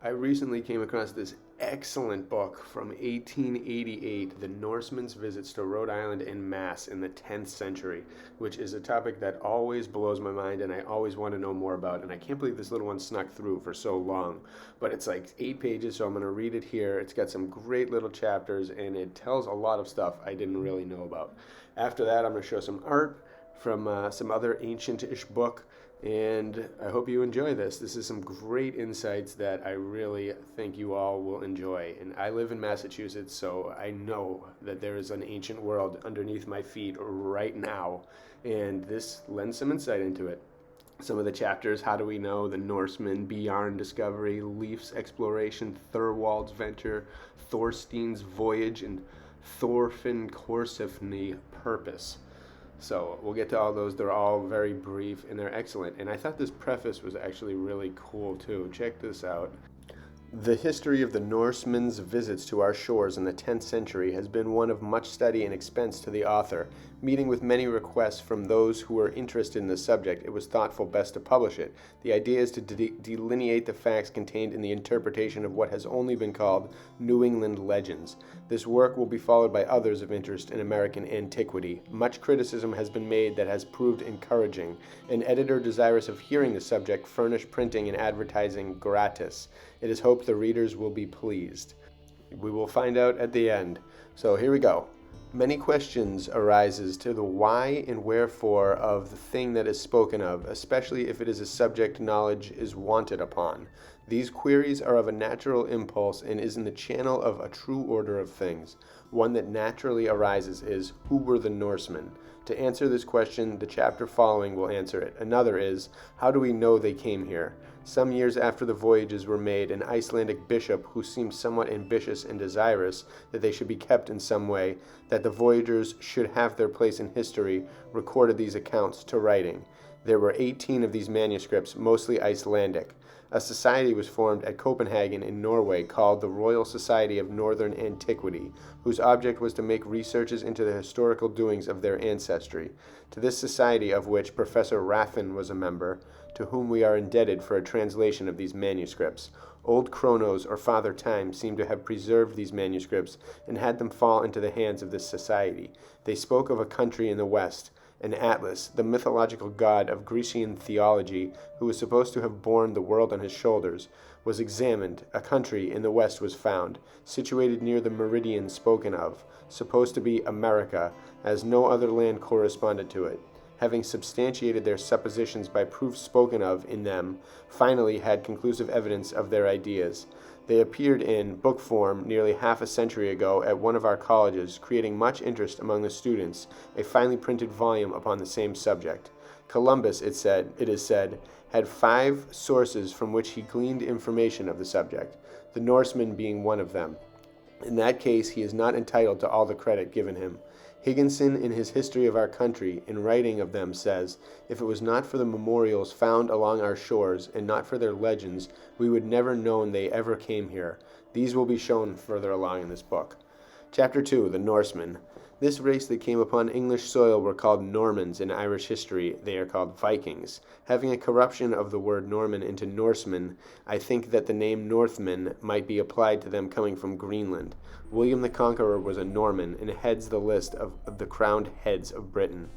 I recently came across this excellent book from 1888, The Norsemen's Visits to Rhode Island and Mass in the 10th Century, which is a topic that always blows my mind and I always want to know more about. And I can't believe this little one snuck through for so long. But it's like 8 pages, so I'm going to read it here. It's got some great little chapters and it tells a lot of stuff I didn't really know about. After that, I'm going to show some art from some other ancient-ish book. And I hope you enjoy this. This is some great insights that I really think you all will enjoy. And I live in Massachusetts, so I know that there is an ancient world underneath my feet right now. And this lends some insight into it. Some of the chapters: how do we know, the Norsemen, Bjarn discovery, Leif's exploration, Thorwald's venture, Thorstein's voyage, and Thorfinn Korsifni purpose. So we'll get to all those. They're all very brief and they're excellent. And I thought this preface was actually really cool too. Check this out. The history of the Norsemen's visits to our shores in the 10th century has been one of much study and expense to the author. Meeting with many requests from those who were interested in the subject, it was thoughtful best to publish it. The idea is to delineate the facts contained in the interpretation of what has only been called New England legends. This work will be followed by others of interest in American antiquity. Much criticism has been made that has proved encouraging. An editor desirous of hearing the subject furnished printing and advertising gratis. It is hoped the readers will be pleased. We will find out at the end. So here we go. Many questions arises to the why and wherefore of the thing that is spoken of, especially if it is a subject knowledge is wanted upon. These queries are of a natural impulse and is in the channel of a true order of things. One that naturally arises is, who were the Norsemen? To answer this question, the chapter following will answer it. Another is, how do we know they came here? Some years after the voyages were made, an Icelandic bishop who seemed somewhat ambitious and desirous that they should be kept in some way, that the voyagers should have their place in history, recorded these accounts to writing. There were 18 of these manuscripts, mostly Icelandic. A society was formed at Copenhagen in Norway called the Royal Society of Northern Antiquity, whose object was to make researches into the historical doings of their ancestry. To this society, of which Professor Raffin was a member, to whom we are indebted for a translation of these manuscripts. Old Chronos or Father Time seem to have preserved these manuscripts and had them fall into the hands of this society. They spoke of a country in the west. An Atlas, the mythological god of Grecian theology, who was supposed to have borne the world on his shoulders, was examined. A country in the west was found, situated near the meridian spoken of, supposed to be America, as no other land corresponded to it. Having substantiated their suppositions by proofs spoken of in them, finally had conclusive evidence of their ideas. They appeared in book form nearly half a century ago at one of our colleges, creating much interest among the students, a finely printed volume upon the same subject. Columbus, it is said, had 5 sources from which he gleaned information of the subject, the Norsemen being one of them. In that case, he is not entitled to all the credit given him. Higginson, in his History of Our Country, in writing of them, says, if it was not for the memorials found along our shores, and not for their legends, we would never known they ever came here. These will be shown further along in this book. Chapter 2, The Norsemen. This race that came upon English soil were called Normans in Irish history. They are called Vikings. Having a corruption of the word Norman into Norsemen, I think that the name Northmen might be applied to them coming from Greenland. William the Conqueror was a Norman, and heads the list of the crowned heads of Britain.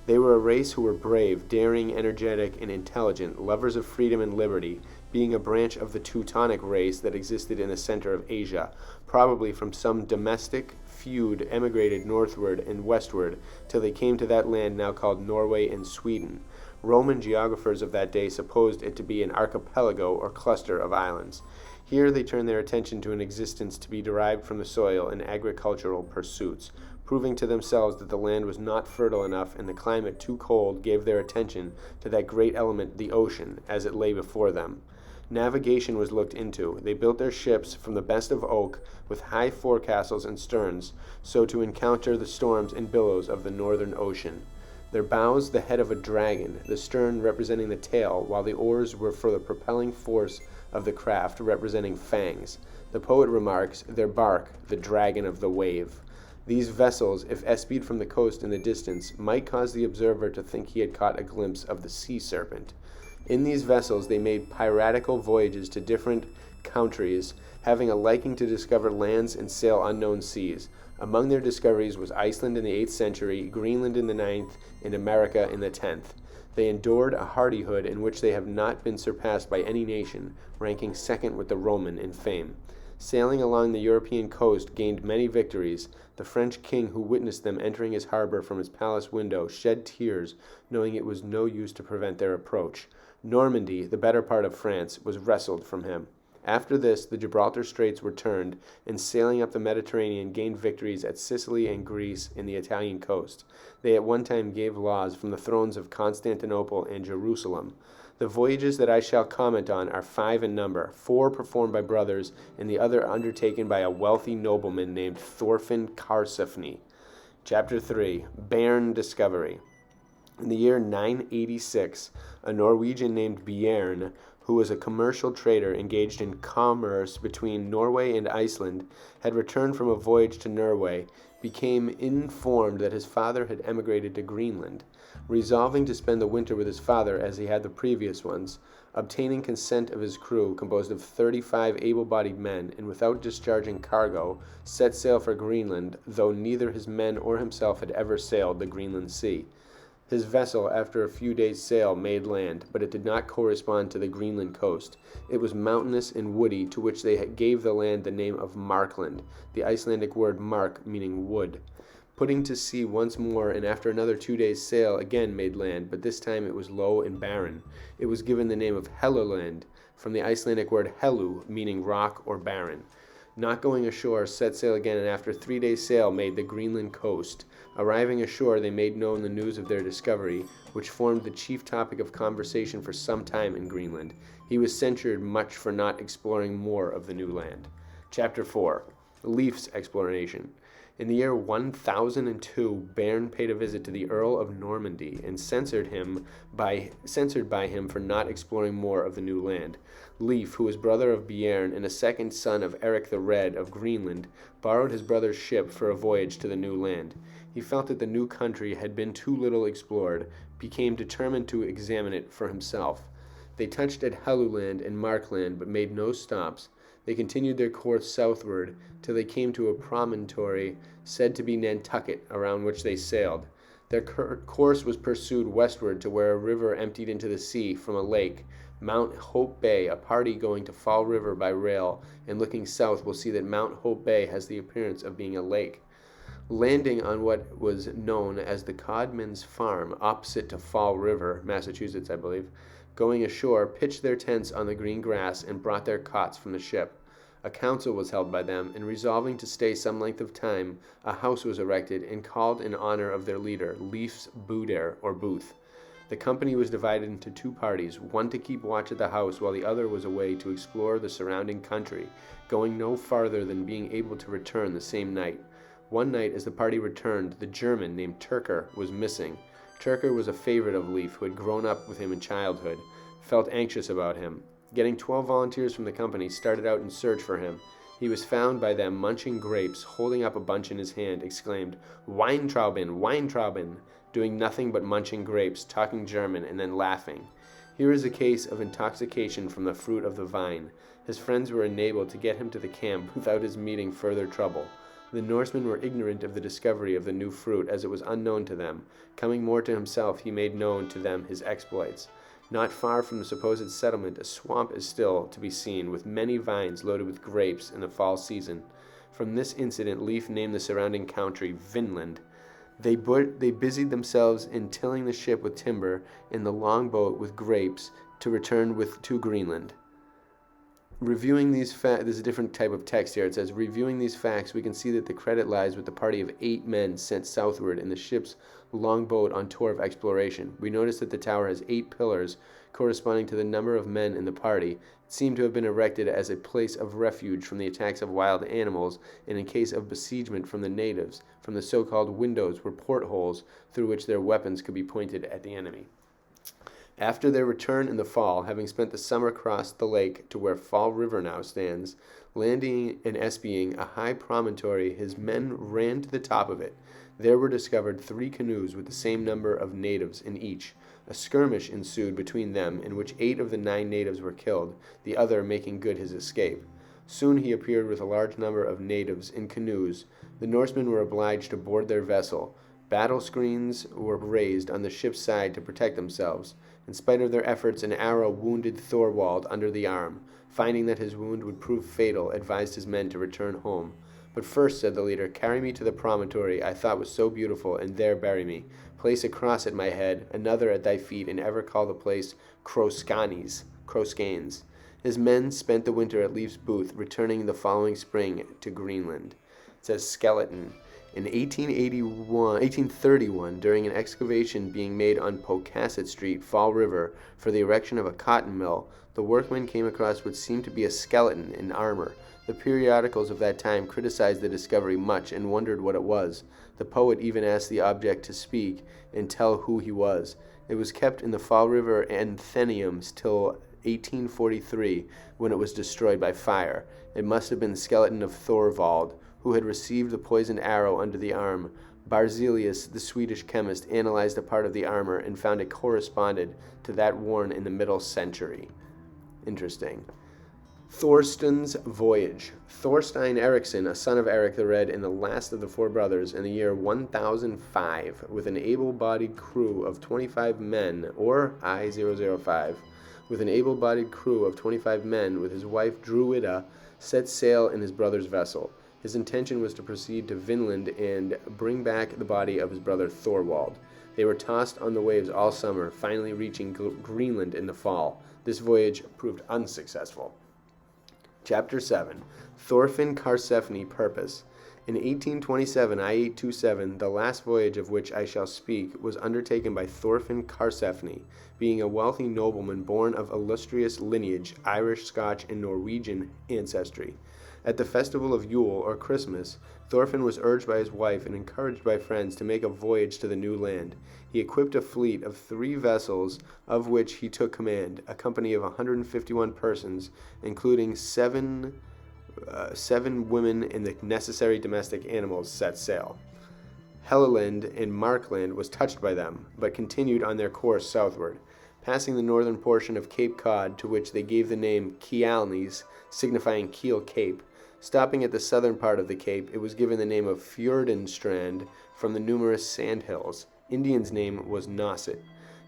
They were a race who were brave, daring, energetic, and intelligent, lovers of freedom and liberty, being a branch of the Teutonic race that existed in the center of Asia, probably from some domestic feud emigrated northward and westward till they came to that land now called Norway and Sweden. Roman geographers of that day supposed it to be an archipelago or cluster of islands. Here they turned their attention to an existence to be derived from the soil and agricultural pursuits. Proving to themselves that the land was not fertile enough and the climate too cold, gave their attention to that great element, the ocean, as it lay before them. Navigation was looked into. They built their ships from the best of oak, with high forecastles and sterns, so to encounter the storms and billows of the northern ocean. Their bows the head of a dragon, the stern representing the tail, while the oars were for the propelling force of the craft, representing fangs. The poet remarks, their bark, the dragon of the wave. These vessels, if espied from the coast in the distance, might cause the observer to think he had caught a glimpse of the sea serpent. In these vessels they made piratical voyages to different countries, having a liking to discover lands and sail unknown seas. Among their discoveries was Iceland in the 8th century, Greenland in the 9th, and America in the 10th. They endured a hardihood in which they have not been surpassed by any nation, ranking second with the Roman in fame. Sailing along the European coast gained many victories. The French king who witnessed them entering his harbor from his palace window shed tears, knowing it was no use to prevent their approach. Normandy, the better part of France, was wrested from him. After this, the Gibraltar Straits were turned, and sailing up the Mediterranean gained victories at Sicily and Greece in the Italian coast. They at one time gave laws from the thrones of Constantinople and Jerusalem. The voyages that I shall comment on are 5 in number, 4 performed by brothers, and the other undertaken by a wealthy nobleman named Thorfinn Karlsefni. Chapter 3. Bearn Discovery. In the year 986, a Norwegian named Björn, who was a commercial trader engaged in commerce between Norway and Iceland, had returned from a voyage to Norway, became informed that his father had emigrated to Greenland. Resolving to spend the winter with his father as he had the previous ones, obtaining consent of his crew, composed of 35 able-bodied men, and without discharging cargo, set sail for Greenland, though neither his men or himself had ever sailed the Greenland Sea. His vessel, after a few days' sail, made land, but it did not correspond to the Greenland coast. It was mountainous and woody, to which they gave the land the name of Markland, the Icelandic word mark meaning wood. Putting to sea once more, and after another 2 days' sail, again made land, but this time it was low and barren. It was given the name of Helluland, from the Icelandic word hellu, meaning rock or barren. Not going ashore, set sail again, and after 3 days' sail made the Greenland coast. Arriving ashore, they made known the news of their discovery, which formed the chief topic of conversation for some time in Greenland. He was censured much for not exploring more of the new land. Chapter 4. Leif's Exploration. In the year 1002, Bearn paid a visit to the Earl of Normandy and censored by him for not exploring more of the new land. Leif, who was brother of Björn and a second son of Eric the Red of Greenland, borrowed his brother's ship for a voyage to the new land. He felt that the new country had been too little explored, became determined to examine it for himself. They touched at Helluland and Markland, but made no stops. They continued their course southward till they came to a promontory said to be Nantucket, around which they sailed. Their course was pursued westward to where a river emptied into the sea from a lake, Mount Hope Bay. A party going to Fall River by rail and looking south will see that Mount Hope Bay has the appearance of being a lake. Landing on what was known as the Codman's Farm, opposite to Fall River, Massachusetts, I believe, going ashore, pitched their tents on the green grass and brought their cots from the ship. A council was held by them, and resolving to stay some length of time, a house was erected and called in honor of their leader, Leif's Búðir, or booth. The company was divided into 2 parties, one to keep watch at the house while the other was away to explore the surrounding country, going no farther than being able to return the same night. One night, as the party returned, the German named Turker was missing. Turker was a favorite of Leif, who had grown up with him in childhood, felt anxious about him. Getting 12 volunteers from the company, started out in search for him. He was found by them munching grapes, holding up a bunch in his hand, exclaimed, "Weintrauben, Weintrauben," doing nothing but munching grapes, talking German, and then laughing. Here is a case of intoxication from the fruit of the vine. His friends were enabled to get him to the camp without his meeting further trouble. The Norsemen were ignorant of the discovery of the new fruit, as it was unknown to them. Coming more to himself, he made known to them his exploits. Not far from the supposed settlement, a swamp is still to be seen, with many vines loaded with grapes in the fall season. From this incident, Leif named the surrounding country Vinland. They busied themselves in tilling the ship with timber and the longboat with grapes to return to Greenland. Reviewing these facts, there's a different type of text here. It says, reviewing these facts, we can see that the credit lies with the party of 8 men sent southward in the ship's longboat on tour of exploration. We notice that the tower has 8 pillars corresponding to the number of men in the party. It seemed to have been erected as a place of refuge from the attacks of wild animals and in case of besiegement from the natives. From the so-called windows were portholes through which their weapons could be pointed at the enemy. After their return in the fall, having spent the summer across the lake to where Fall River now stands, landing and espying a high promontory, his men ran to the top of it. There were discovered 3 canoes with the same number of natives in each. A skirmish ensued between them, in which 8 of the 9 natives were killed, the other making good his escape. Soon he appeared with a large number of natives in canoes. The Norsemen were obliged to board their vessel. Battle screens were raised on the ship's side to protect themselves. In spite of their efforts, an arrow wounded Thorwald under the arm. Finding that his wound would prove fatal, advised his men to return home. "But first," said the leader, "carry me to the promontory I thought was so beautiful, and there bury me. Place a cross at my head, another at thy feet, and ever call the place Kroskanes. His men spent the winter at Leif's booth, returning the following spring to Greenland. It says skeleton. In 1831, during an excavation being made on Pocasset Street, Fall River, for the erection of a cotton mill, the workmen came across what seemed to be a skeleton in armor. The periodicals of that time criticized the discovery much and wondered what it was. The poet even asked the object to speak and tell who he was. It was kept in the Fall River Antheniums till 1843, when it was destroyed by fire. It must have been the skeleton of Thorvald, who had received the poisoned arrow under the arm. Barzelius, the Swedish chemist, analyzed a part of the armor and found it corresponded to that worn in the middle century. Interesting. Thorsten's voyage. Thorstein Eriksson, a son of Eric the Red and the last of the 4 brothers, in the year 1005, with an able-bodied crew of 25 men, or I-005, with an able-bodied crew of 25 men, with his wife Druida, set sail in his brother's vessel. His intention was to proceed to Vinland and bring back the body of his brother Thorwald. They were tossed on the waves all summer, finally reaching Greenland in the fall. This voyage proved unsuccessful. Chapter 7. Thorfinn Karlsefni Purpose. In 1827, I-827, the last voyage of which I shall speak, was undertaken by Thorfinn Karlsefni, being a wealthy nobleman born of illustrious lineage, Irish, Scotch, and Norwegian ancestry. At the festival of Yule, or Christmas, Thorfinn was urged by his wife and encouraged by friends to make a voyage to the new land. He equipped a fleet of 3 vessels, of which he took command. A company of 151 persons, including 7 women and the necessary domestic animals, set sail. Helleland and Markland was touched by them, but continued on their course southward, passing the northern portion of Cape Cod, to which they gave the name Kialnes, signifying Keel Cape. Stopping at the southern part of the cape, it was given the name of Fjordenstrand from the numerous sandhills. Indian's name was Nauset.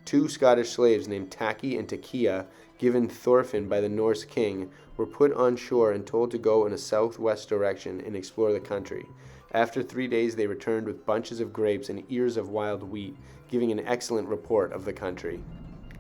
2 Scottish slaves named Taki and Takia, given Thorfinn by the Norse king, were put on shore and told to go in a southwest direction and explore the country. After 3 days they returned with bunches of grapes and ears of wild wheat, giving an excellent report of the country.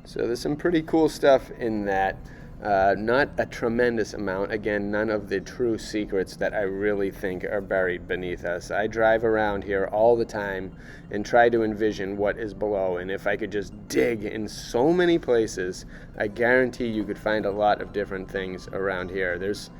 So there's some pretty cool stuff in that. Not a tremendous amount. Again, none of the true secrets that I really think are buried beneath us. I drive around here all the time and try to envision what is below, and if I could just dig in so many places, I guarantee you could find a lot of different things around here. There's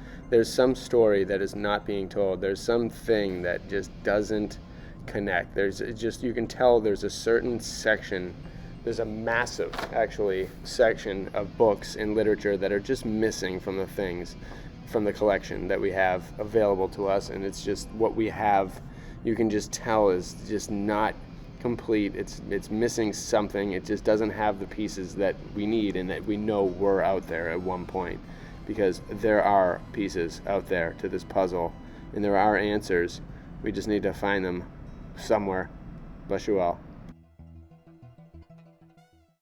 some story that is not being told. There's something that just doesn't connect. You can tell there's a certain section. There's a massive, actually, section of books and literature that are just missing from the collection that we have available to us, and it's just what we have, you can just tell is just not complete. It's missing something. It just doesn't have the pieces that we need and that we know were out there at one point, because there are pieces out there to this puzzle, and there are answers. We just need to find them somewhere. Bless you all.